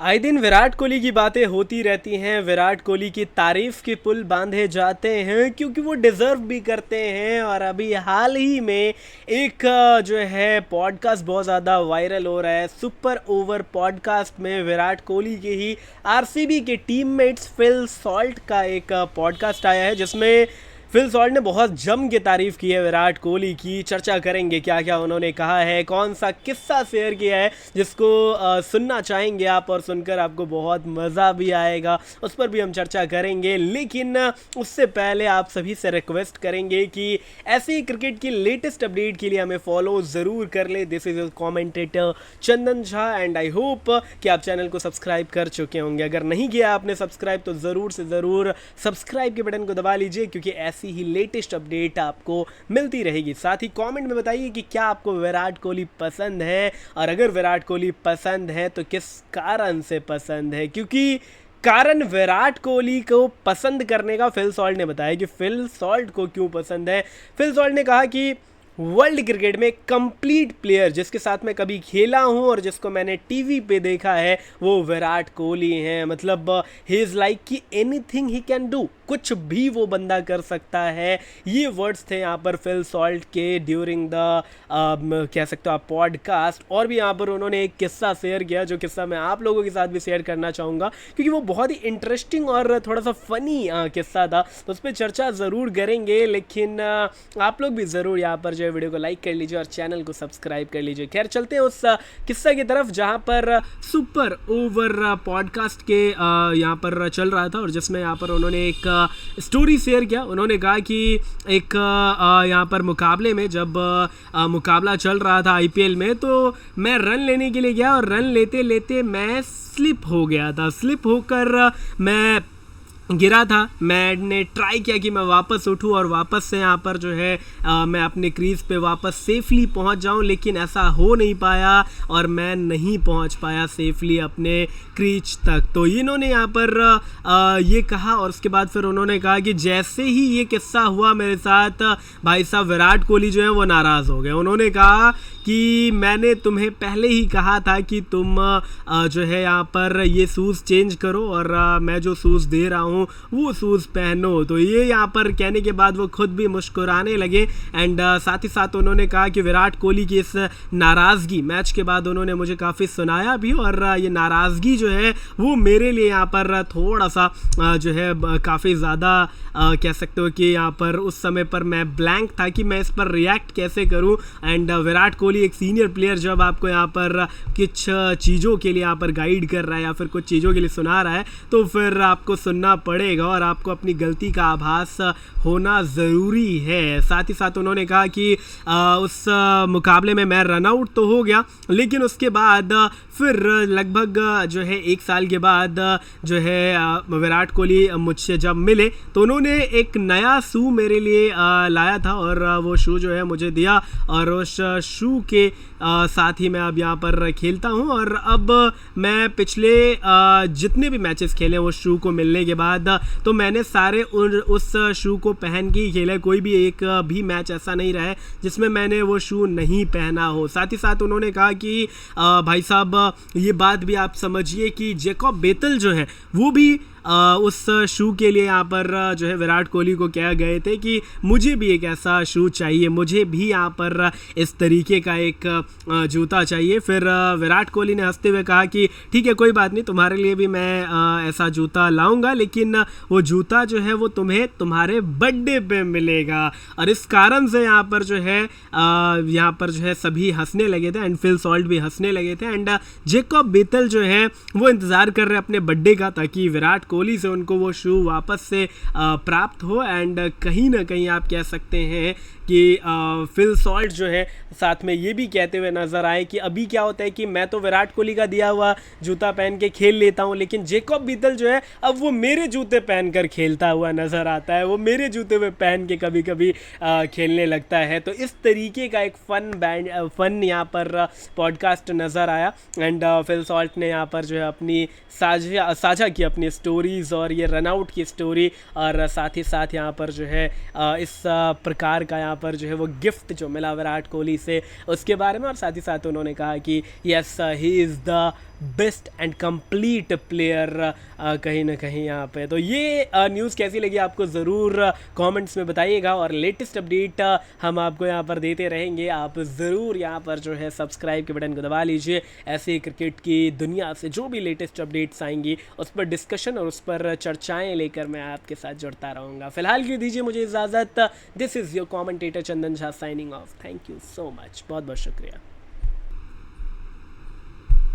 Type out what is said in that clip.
आए दिन विराट कोहली की बातें होती रहती हैं। विराट कोहली की तारीफ के पुल बांधे जाते हैं क्योंकि वो डिज़र्व भी करते हैं। और अभी हाल ही में एक जो है पॉडकास्ट बहुत ज़्यादा वायरल हो रहा है। सुपर ओवर पॉडकास्ट में विराट कोहली के ही आरसीबी के टीममेट्स फिल सॉल्ट का एक पॉडकास्ट आया है, जिसमें फिल सॉल्ट ने बहुत जम के तारीफ़ की है विराट कोहली की। चर्चा करेंगे क्या क्या उन्होंने कहा है, कौन सा किस्सा शेयर किया है जिसको सुनना चाहेंगे आप, और सुनकर आपको बहुत मज़ा भी आएगा, उस पर भी हम चर्चा करेंगे। लेकिन उससे पहले आप सभी से रिक्वेस्ट करेंगे कि ऐसे ही क्रिकेट की लेटेस्ट अपडेट के लिए हमें फॉलो ज़रूर कर ले। This is commentator Chandan Jha and I hope कि आप चैनल को सब्सक्राइब कर चुके होंगे। अगर नहीं किया आपने सब्सक्राइब तो ज़रूर से ज़रूर सब्सक्राइब के बटन को दबा लीजिए, क्योंकि ऐसी ही लेटेस्ट अपडेट आपको मिलती रहेगी। साथ ही कमेंट में बताइए कि क्या आपको विराट कोहली पसंद है, और अगर विराट कोहली पसंद है तो किस कारण से पसंद है। क्योंकि कारण विराट कोहली को पसंद करने का फिल सॉल्ट ने बताया कि फिल सॉल्ट को क्यों पसंद है। फिल सॉल्ट ने कहा कि वर्ल्ड क्रिकेट में कंप्लीट प्लेयर जिसके साथ मैं कभी खेला हूं और जिसको मैंने टीवी पे देखा है वो विराट कोहली हैं। मतलब ही इज़ लाइक कि एनीथिंग ही कैन डू, कुछ भी वो बंदा कर सकता है। ये वर्ड्स थे यहाँ पर फिल सॉल्ट के ड्यूरिंग द कह सकते हो आप पॉडकास्ट। और भी यहाँ पर उन्होंने एक किस्सा शेयर किया, जो किस्सा मैं आप लोगों के साथ भी शेयर करना चाहूँगा क्योंकि वो बहुत ही इंटरेस्टिंग और थोड़ा सा फ़नी किस्सा था, तो उस पर चर्चा ज़रूर करेंगे। लेकिन आप लोग भी ज़रूर यहाँ पर वीडियो को लाइक कर लीजिए और चैनल को सब्सक्राइब कर लीजिए। खैर चलते हैं उस किस्सा की तरफ जहां पर सुपर ओवर पॉडकास्ट के यहाँ पर चल रहा था, और जिसमें यहाँ पर उन्होंने एक स्टोरी शेयर किया। उन्होंने कहा कि एक यहाँ पर मुकाबले में जब मुकाबला चल रहा था आईपीएल में, तो मैं रन लेने के लिए गया और रन लेते लेते मैं स्लिप हो गया था। स्लिप होकर मैं गिरा था। मैंने ट्राई किया कि मैं वापस उठूं और वापस से यहाँ पर जो है मैं अपने क्रीज पे वापस सेफली पहुँच जाऊं, लेकिन ऐसा हो नहीं पाया और मैं नहीं पहुँच पाया सेफली अपने क्रीज तक। तो इन्होंने यहाँ पर ये कहा, और उसके बाद फिर उन्होंने कहा कि जैसे ही ये किस्सा हुआ मेरे साथ, भाई साहब विराट कोहली जो है वो नाराज़ हो गए। उन्होंने कहा कि मैंने तुम्हें पहले ही कहा था कि तुम जो है यहाँ पर ये शूज़ चेंज करो और मैं जो शूज़ दे रहा हूँ वो शूज़ पहनो। तो ये यहाँ पर कहने के बाद वो खुद भी मुस्कुराने लगे। एंड साथ ही साथ उन्होंने कहा कि विराट कोहली की इस नाराज़गी मैच के बाद उन्होंने मुझे काफ़ी सुनाया भी, और ये नाराज़गी जो है वो मेरे लिए यहाँ पर थोड़ा सा जो है काफ़ी ज़्यादा कह सकते हो कि यहाँ पर उस समय पर मैं ब्लैंक था कि मैं इस पर रिएक्ट कैसे करूँ। एंड विराट कोहली एक सीनियर प्लेयर जब आपको यहाँ पर कुछ चीज़ों के लिए यहाँ पर गाइड कर रहा है या फिर कुछ चीज़ों के लिए सुना रहा है, तो फिर आपको सुनना पड़ेगा और आपको अपनी गलती का आभास होना ज़रूरी है। साथ ही साथ उन्होंने कहा कि उस मुकाबले में मैं रन आउट तो हो गया, लेकिन उसके बाद फिर लगभग जो है 1 साल के बाद जो है विराट कोहली मुझसे जब मिले तो उन्होंने एक नया शू मेरे लिए लाया था, और वो शू जो है मुझे दिया, और उस शू के साथ ही मैं अब यहाँ पर खेलता हूँ। और अब मैं पिछले जितने भी मैचेस खेले उस शू को मिलने के बाद, तो मैंने सारे उस शू को पहन के ही खेला। कोई भी एक भी मैच ऐसा नहीं रहा है जिसमें मैंने वो शू नहीं पहना हो। साथ ही साथ उन्होंने कहा कि भाई साहब ये बात भी आप समझिए कि जैकब बेथल जो है वो भी उस शू के लिए यहाँ पर जो है विराट कोहली को कह गए थे कि मुझे भी एक ऐसा शू चाहिए, मुझे भी यहाँ पर इस तरीके का एक जूता चाहिए। फिर विराट कोहली ने हंसते हुए कहा कि ठीक है कोई बात नहीं, तुम्हारे लिए भी मैं ऐसा जूता लाऊंगा, लेकिन वो जूता जो है वो तुम्हें तुम्हारे बर्थडे पे मिलेगा। और इस कारण से यहाँ पर जो है सभी हंसने लगे थे, एंड फिल सॉल्ट भी हंसने लगे थे। एंड जैकब बेथल जो है वो इंतज़ार कर रहे अपने बर्थडे का, ताकि विराट कोहली से उनको वो शू वापस से प्राप्त हो। एंड कहीं ना कहीं आप कह सकते हैं कि फिल सॉल्ट जो है साथ में ये भी कहते हुए नज़र आए कि अभी क्या होता है कि मैं तो विराट कोहली का दिया हुआ जूता पहन के खेल लेता हूँ, लेकिन जैकब बेथल जो है अब वो मेरे जूते पहनकर खेलता हुआ नज़र आता है, वो मेरे जूते में पहन के कभी कभी खेलने लगता है। तो इस तरीके का एक फ़न यहाँ पर पॉडकास्ट नज़र आया। एंड फिल सॉल्ट ने यहाँ पर जो है अपनी साझा की अपनी स्टोरीज़ और ये रनआउट की स्टोरी, और साथ ही साथ यहाँ पर जो है इस प्रकार का यहाँ पर जो है वो गिफ्ट जो मिला विराट कोहली से उसके बारे में। और साथ ही साथ उन्होंने कहा कि yes he is the best and complete player कहीं ना कहीं यहाँ पे। तो ये न्यूज़ कैसी लगी आपको ज़रूर कमेंट्स में बताइएगा, और लेटेस्ट अपडेट हम आपको यहाँ पर देते रहेंगे। आप ज़रूर यहाँ पर जो है सब्सक्राइब के बटन को दबा लीजिए। ऐसे क्रिकेट की दुनिया से जो भी लेटेस्ट अपडेट्स आएंगी उस पर डिस्कशन और उस पर चर्चाएँ लेकर मैं आपके साथ जुड़ता रहूँगा। फिलहाल के लिए दीजिए मुझे इजाज़त। This is your commentator Chandan Jha signing off. Thank you so much, बहुत बहुत शुक्रिया।